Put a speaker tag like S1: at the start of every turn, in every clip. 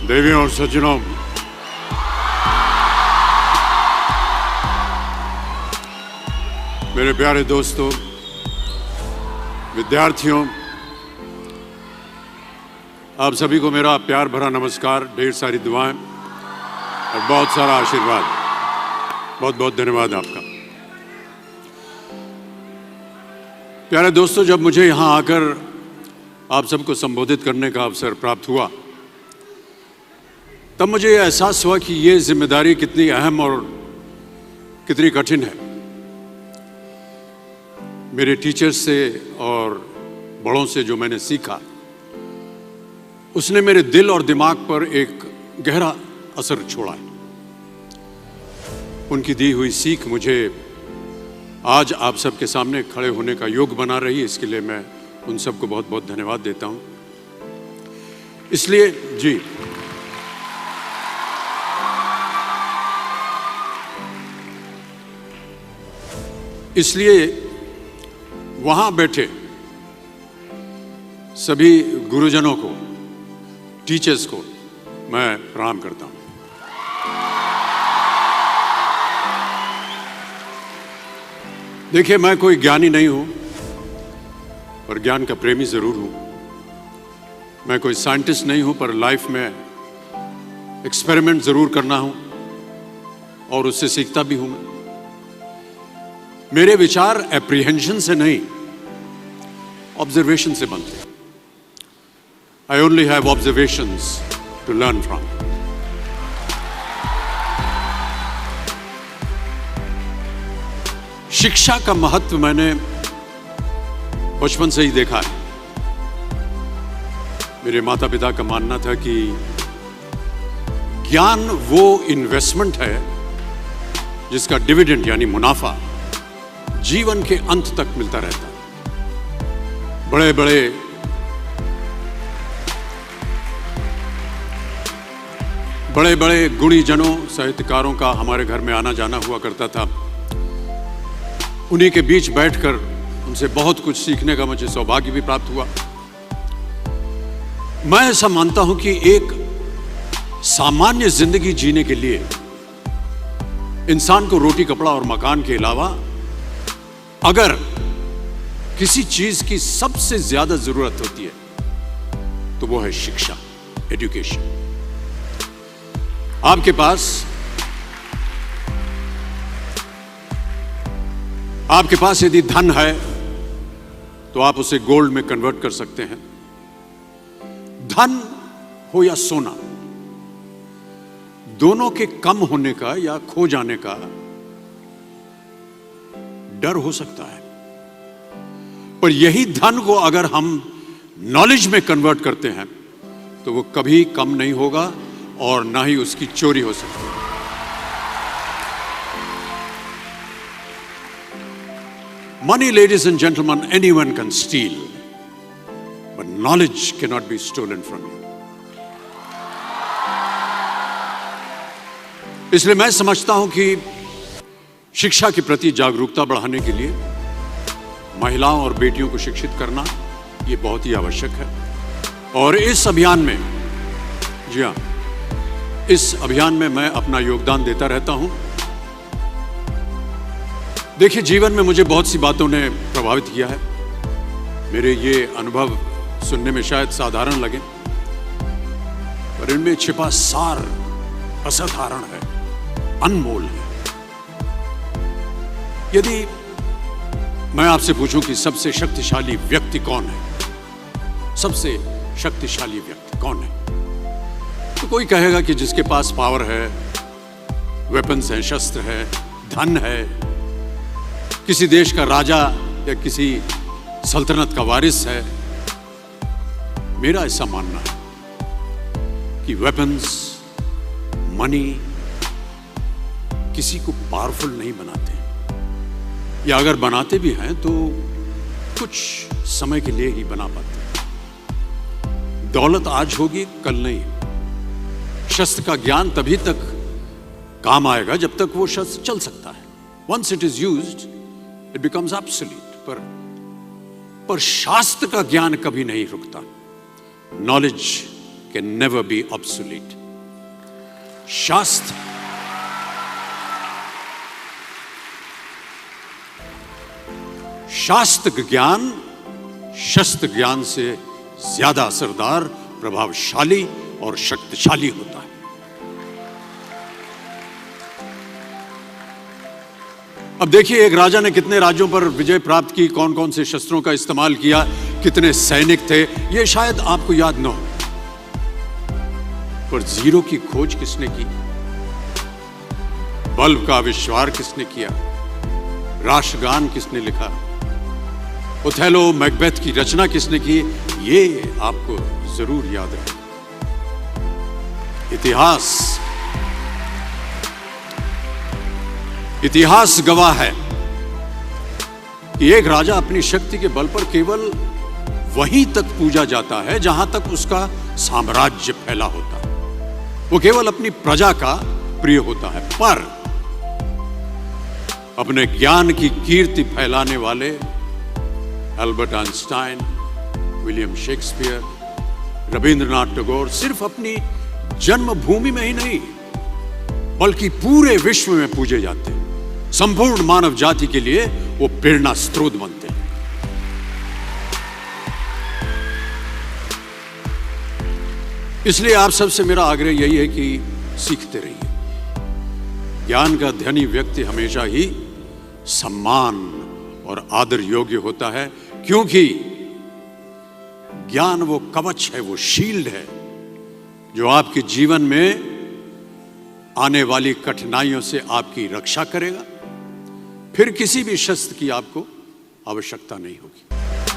S1: देवियों और सज्जनों, मेरे प्यारे दोस्तों, विद्यार्थियों, आप सभी को मेरा प्यार भरा नमस्कार, ढेर सारी दुआएं और बहुत सारा आशीर्वाद। बहुत बहुत धन्यवाद आपका। प्यारे दोस्तों, जब मुझे यहाँ आकर आप सबको संबोधित करने का अवसर प्राप्त हुआ, तब मुझे यह एहसास हुआ कि ये जिम्मेदारी कितनी अहम और कितनी कठिन है। मेरे टीचर्स से और बड़ों से जो मैंने सीखा, उसने मेरे दिल और दिमाग पर एक गहरा असर छोड़ा है। उनकी दी हुई सीख मुझे आज आप सबके सामने खड़े होने का योग बना रही है। इसके लिए मैं उन सबको बहुत बहुत धन्यवाद देता हूं। इसलिए जी, इसलिए वहां बैठे सभी गुरुजनों को, टीचर्स को मैं प्रणाम करता हूं। देखिए, मैं कोई ज्ञानी नहीं हूं, पर ज्ञान का प्रेमी जरूर हूं। मैं कोई साइंटिस्ट नहीं हूं, पर लाइफ में एक्सपेरिमेंट जरूर करना हूं और उससे सीखता भी हूं। मेरे विचार एप्रीहेंशन से नहीं, ऑब्जर्वेशन से बनते हैं। I only have observations to learn from. शिक्षा का महत्व मैंने बचपन से ही देखा है। मेरे माता पिता का मानना था कि ज्ञान वो इन्वेस्टमेंट है जिसका डिविडेंड यानी मुनाफा जीवन के अंत तक मिलता रहता है। बड़े बड़े गुणीजनों, साहित्यकारों का हमारे घर में आना जाना हुआ करता था। उन्हीं के बीच बैठकर उनसे बहुत कुछ सीखने का मुझे सौभाग्य भी प्राप्त हुआ। मैं ऐसा मानता हूं कि एक सामान्य जिंदगी जीने के लिए इंसान को रोटी, कपड़ा और मकान के अलावा अगर किसी चीज की सबसे ज्यादा जरूरत होती है तो वो है शिक्षा, एजुकेशन। आपके पास यदि धन है तो आप उसे गोल्ड में कन्वर्ट कर सकते हैं। धन हो या सोना, दोनों के कम होने का या खो जाने का डर हो सकता है, पर यही धन को अगर हम नॉलेज में कन्वर्ट करते हैं तो वो कभी कम नहीं होगा और ना ही उसकी चोरी हो सकती है। Money, ladies and gentlemen, anyone can steal, but knowledge cannot be stolen from you. इसलिए मैं समझता हूं कि शिक्षा के प्रति जागरूकता बढ़ाने के लिए महिलाओं और बेटियों को शिक्षित करना ये बहुत ही आवश्यक है। और इस अभियान में, जी हाँ, इस अभियान में मैं अपना योगदान देता रहता हूं। देखिए, जीवन में मुझे बहुत सी बातों ने प्रभावित किया है। मेरे ये अनुभव सुनने में शायद साधारण लगे, पर इनमें छिपा सार असाधारण है, अनमोल है। यदि मैं आपसे पूछूं कि सबसे शक्तिशाली व्यक्ति कौन है, सबसे शक्तिशाली व्यक्ति कौन है, तो कोई कहेगा कि जिसके पास पावर है, वेपन्स हैं, शस्त्र है, धन है, किसी देश का राजा या किसी सल्तनत का वारिस है। मेरा ऐसा मानना है कि वेपन्स, मनी किसी को पावरफुल नहीं बनाते, या अगर बनाते भी हैं तो कुछ समय के लिए ही बना पाते हैं। दौलत आज होगी, कल नहीं। शस्त्र का ज्ञान तभी तक काम आएगा जब तक वो शस्त्र चल सकता है। Once it is used, it becomes obsolete. पर शास्त्र का ज्ञान कभी नहीं रुकता। Knowledge can never be obsolete. शास्त्र ज्ञान शस्त्र ज्ञान से ज्यादा असरदार, प्रभावशाली और शक्तिशाली होता है। अब देखिए, एक राजा ने कितने राज्यों पर विजय प्राप्त की, कौन कौन से शस्त्रों का इस्तेमाल किया, कितने सैनिक थे, यह शायद आपको याद न हो, पर जीरो की खोज किसने की, बल्ब का आविष्कार किसने किया, राष्ट्रगान किसने लिखा, ओथेलो मैकबेथ की रचना किसने की, ये आपको जरूर याद रहे। इतिहास गवाह है कि एक राजा अपनी शक्ति के बल पर केवल वहीं तक पूजा जाता है जहां तक उसका साम्राज्य फैला होता है। वो केवल अपनी प्रजा का प्रिय होता है, पर अपने ज्ञान की कीर्ति फैलाने वाले Albert Einstein, William Shakespeare, Rabindranath Tagore सिर्फ अपनी जन्मभूमि में ही नहीं बल्कि पूरे विश्व में पूजे जाते हैं। संपूर्ण मानव जाति के लिए वो प्रेरणा स्रोत बनते हैं। इसलिए आप सबसे मेरा आग्रह यही है कि सीखते रहिए। ज्ञान का धनी व्यक्ति हमेशा ही सम्मान और आदर योग्य होता है, क्योंकि ज्ञान वो कवच है, वो शील्ड है जो आपके जीवन में आने वाली कठिनाइयों से आपकी रक्षा करेगा। फिर किसी भी शस्त्र की आपको आवश्यकता नहीं होगी।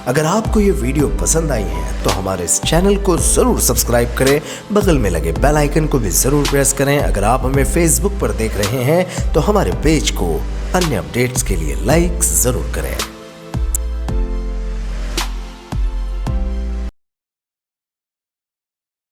S2: अगर आपको ये वीडियो पसंद आई है तो हमारे इस चैनल को जरूर सब्सक्राइब करें, बगल में लगे बेल आइकन को भी जरूर प्रेस करें। अगर आप हमें फेसबुक पर देख रहे हैं तो हमारे पेज को अन्य अपडेट्स के लिए लाइक जरूर करें।